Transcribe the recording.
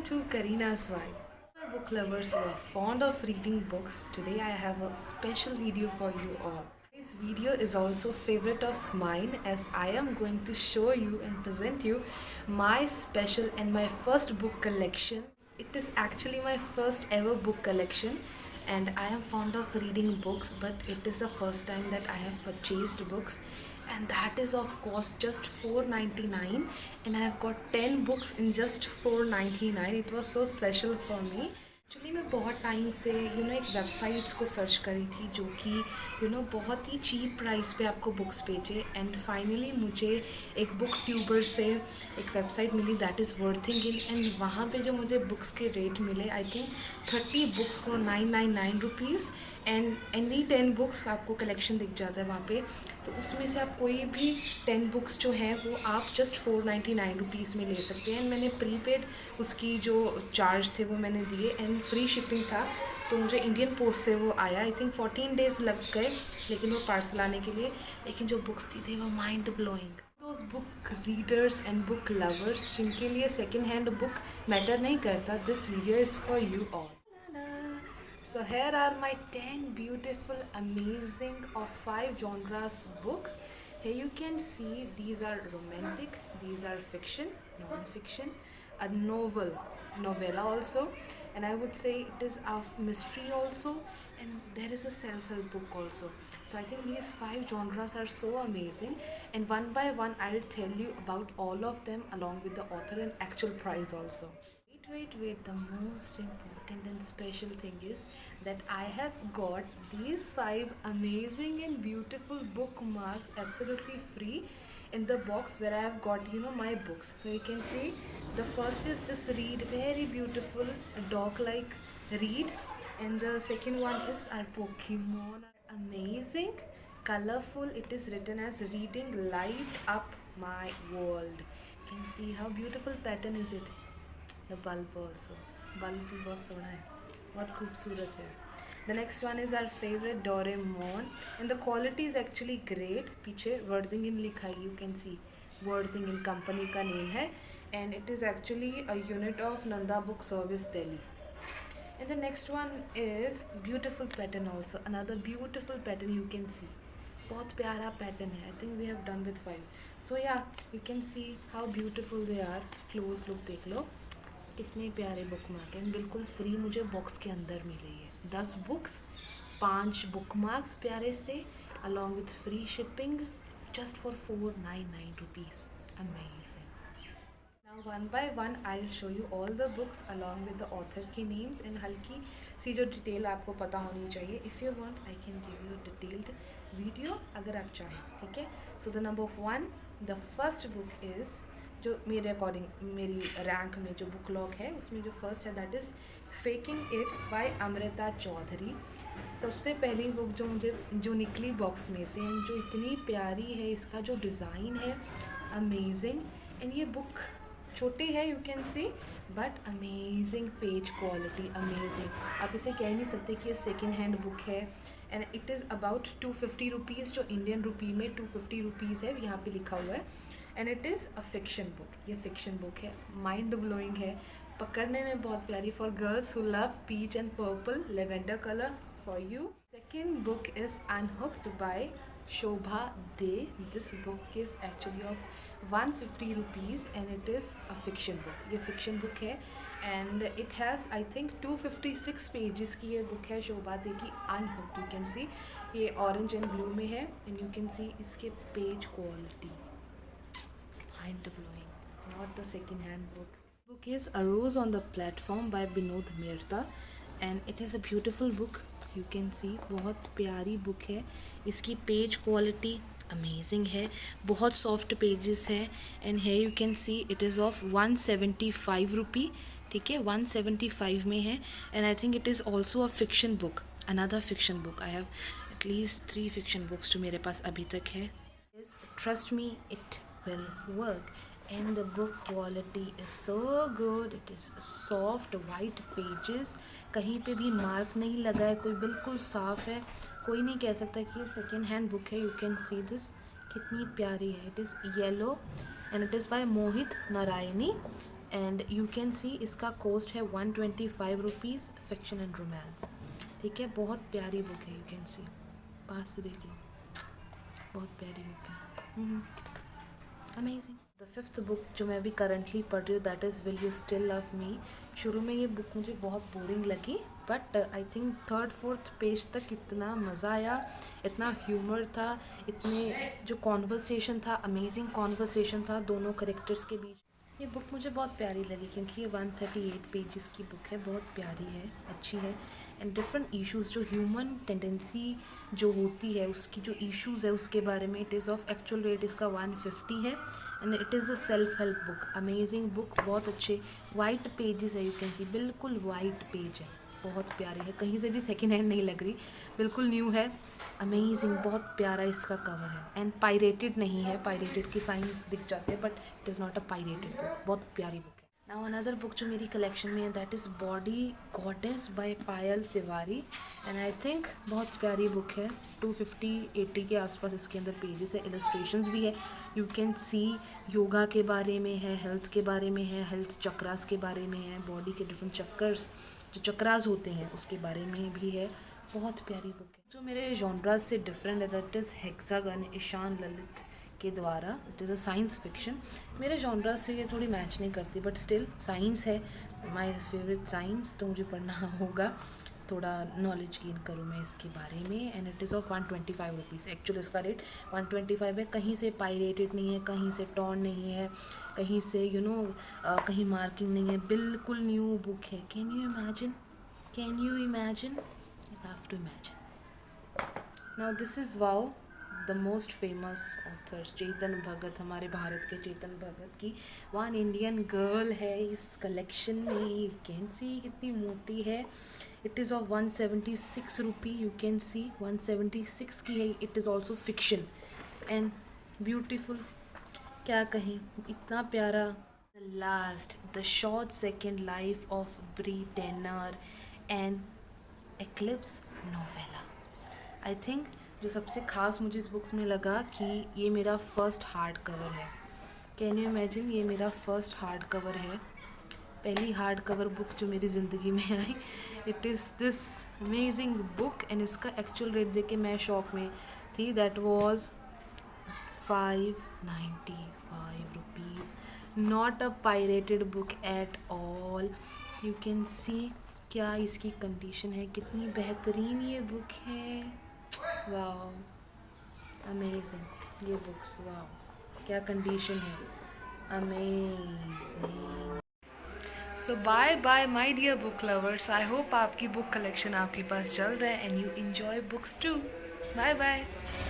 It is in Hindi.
to Karina's Vibe. My book lovers who are fond of reading books, today I have a special video for you all. This video is also favorite of mine as I am going to show you and present you my special and my first book collection. It is actually my first ever book collection and I am fond of reading books, but it is the first time that I have purchased books, and that is of course just 4.99, and I have got 10 books in just 4.99. It was so special for me. Actually मैं बहुत टाइम से एक वेबसाइट्स को सर्च करी थी जो कि बहुत ही चीप प्राइस पे आपको बुक्स भेजे, एंड फाइनली मुझे एक बुक ट्यूबर से एक वेबसाइट मिली that is worthing in, and वहाँ पे जो मुझे बुक्स के रेट मिले I think 30 books for 999 rupees, and any 10 books आपको कलेक्शन दिख जाता है वहाँ पे। तो उसमें से आप कोई भी 10 बुक्स जो हैं वो आप जस्ट 499 रुपीज़ में ले सकते हैं। मैंने प्रीपेड उसकी जो चार्ज थे वो मैंने दिए, एंड फ्री शिपिंग था, तो मुझे इंडियन पोस्ट से वो आया। आई थिंक 14 डेज़ लग गए लेकिन वो पार्सल आने के लिए, लेकिन जो बुक्स थी वो mind blowing. Those book readers and book lovers जिनके लिए सेकेंड हैंड बुक मैटर नहीं करता, this video is for you all. So here are my 10 beautiful, amazing of 5 genres books. Here you can see these are romantic, these are fiction, non-fiction, a novel, novella also, and I would say it is of mystery also, and there is a self-help book also. So I think these 5 genres are so amazing, and one by one I'll tell you about all of them along with the author and actual price also. Wait, the most important and special thing is that I have got these 5 amazing and beautiful bookmarks absolutely free in the box where I have got my books. So you can see the first is this read, very beautiful, a dog like read, and the second one is our Pokemon, amazing, colorful. It is written as reading light up my world. You can see how beautiful pattern is it. The bulb also, bulb भी बहुत सोना है, बहुत खूबसूरत है। The next one is our favorite Doraemon, and the quality is actually great. पीछे वर्थिंगन लिखा है, you can see वर्थिंगन कंपनी का नेम है, and it is actually a unit of Nanda Book Service Delhi. And the next one is beautiful pattern also, another beautiful pattern you can see, बहुत प्यारा पैटर्न है। I think we have done with 5. So yeah, you can see how beautiful they are. Close look देख लो, कितने प्यारे बुक मार्क हैं, बिल्कुल फ्री मुझे बॉक्स के अंदर मिले ये 10 बुक्स, 5 बुक मार्क्स प्यारे से along with free shipping just for 499 rupees. Amazing. Now one by one I will show you all the books along with the author के नेम्स, एंड हल्की सी जो डिटेल आपको पता होनी चाहिए। If you want I can give you detailed video अगर आप चाहें, ठीक है। So the number 1, the first book is, जो मेरे अकॉर्डिंग मेरी रैंक में जो बुक लॉग है उसमें जो फर्स्ट है that is faking it by Amrita Chaudhary. सबसे पहली बुक जो निकली बॉक्स में से, एंड जो इतनी प्यारी है, इसका जो डिज़ाइन है अमेजिंग, एंड ये बुक छोटी है you can see, but amazing page quality amazing. आप इसे कह नहीं सकते कि ये सेकेंड हैंड बुक है, and it is about 250 rupees, जो इंडियन रुपी में 250 रुपीज़ है यहाँ पे लिखा हुआ है, and it is a fiction book. ये फिक्शन बुक है, माइंड ब्लोइंग है, पकड़ने में बहुत प्यारी, for girls who love peach and purple lavender colour for you. Second book is unhooked by Shobhaa De. This book is actually of 150 rupees, and it is a fiction book. ये फिक्शन बुक है, and it has I think 256 pages की ये बुक है शोभा दे की, अनहुक्ड। यू कैन सी ये ऑरेंज एंड ब्लू में है, एंड यू कैन सी इसके page quality mind blowing, not the second hand book. Book is A Rose on the Platform by Binod Mehta, and it is a beautiful book. You can see बहुत प्यारी बुक है, इसकी पेज क्वालिटी अमेजिंग है, बहुत सॉफ्ट पेजेस है, एंड है you can see it is of 175 रुपी, ठीक है, 175 में है, and I think it is also a fiction book, another fiction book. I have at least 3 fiction books जो मेरे पास अभी तक है। Trust me it will work, and the book quality is so good. It is soft white pages, कहीं पे भी मार्क नहीं लगा है, कोई बिल्कुल साफ़ है, कोई नहीं कह सकता कि ये सेकेंड हैंड बुक है। यू कैन सी दिस, कितनी प्यारी है। It is yellow and it is by Mohit Narayani, and you can सी इसका कॉस्ट है 125 रुपीज़, फिक्शन एंड रोमांस। ठीक है, बहुत प्यारी बुक है, यू कैन सी, पास से देख लो, बहुत प्यारी बुक है, अमेजिंग। द फिफ्थ बुक जो मैं अभी करंटली पढ़ रही हूँ that is will you still love me. शुरू में ये बुक मुझे बहुत बोरिंग लगी, but I think third fourth page तक इतना मज़ा आया, इतना ह्यूमर था, इतने जो कॉन्वर्सेशन था, अमेजिंग कॉन्वर्सेशन था दोनों करेक्टर्स के बीच। ये बुक मुझे बहुत प्यारी लगी क्योंकि ये 138 पेजेस की बुक है, बहुत प्यारी है, अच्छी है। एंड डिफरेंट इश्यूज जो ह्यूमन टेंडेंसी जो होती है उसकी जो इश्यूज़ है उसके बारे में। It is of actual rate इसका 150 है and it is a self help book, amazing book, बहुत अच्छे वाइट पेजेस है, यू कैन सी, बिल्कुल वाइट पेज है, बहुत प्यारी है, कहीं से भी सेकेंड हैंड नहीं लग रही, बिल्कुल न्यू है, अमेजिंग, बहुत प्यारा इसका कवर है। एंड पायरेटेड नहीं है, पायरेटेड की साइंस दिख जाते हैं but it is not a pirated book, बहुत प्यारी बुक है। नाउ अनदर बुक जो मेरी कलेक्शन में है that is body goddess by Payal Tiwari and I think बहुत प्यारी बुक है, 250-80 के आसपास इसके अंदर पेजेस है, इलस्ट्रेशंस भी है, यू कैन सी, योगा के बारे में है, हेल्थ के बारे में है, हेल्थ चक्रास के बारे में है, बॉडी के डिफरेंट चक्कर्स जो चक्रास होते हैं उसके बारे में भी है, बहुत प्यारी बुक है। जो मेरे जॉनराज से डिफरेंट है that is hexagon, Ishaan Lalit के द्वारा, it is a science fiction. मेरे जॉनराज से ये थोड़ी मैच नहीं करती बट स्टिल साइंस है, माय फेवरेट साइंस, तो मुझे पढ़ना होगा, थोड़ा नॉलेज गेन करूँ मैं इसके बारे में। And it is of 125 rupees, actual इसका रेट 125 है, कहीं से पायरेटेड नहीं है, कहीं से टॉर्न नहीं है, कहीं से कहीं मार्किंग नहीं है, बिल्कुल न्यू बुक है। Can you imagine, can you imagine, you have to imagine. Now this is wow, the most famous author Chetan Bhagat, हमारे भारत के चेतन भगत की वन इंडियन गर्ल है इस कलेक्शन में, यू कैन सी कितनी मोटी है। It is of 176 rupee, you can see 176 की है। It is also fiction and beautiful, क्या कहें, इतना प्यारा। Last, the short second life of Bree Tanner and Eclipse novella. I think जो सबसे ख़ास मुझे इस बुक्स में लगा कि ये मेरा फर्स्ट हार्ड कवर है। कैन यू इमेजिन, ये मेरा फर्स्ट हार्ड कवर है, पहली हार्ड कवर बुक जो मेरी ज़िंदगी में आई। It is this amazing book and इसका एक्चुअल रेट देख के मैं शॉक में थी, that was 595 rupees, not a pirated book at all, you can see क्या इसकी कंडीशन है, कितनी बेहतरीन ये बुक है, वाओ, अमेजिंग ये बुक्स, वाओ क्या कंडीशन है, amazing. So bye bye my dear book lovers, I hope आपकी बुक कलेक्शन आपके पास जल्द है and you enjoy books too. Bye bye.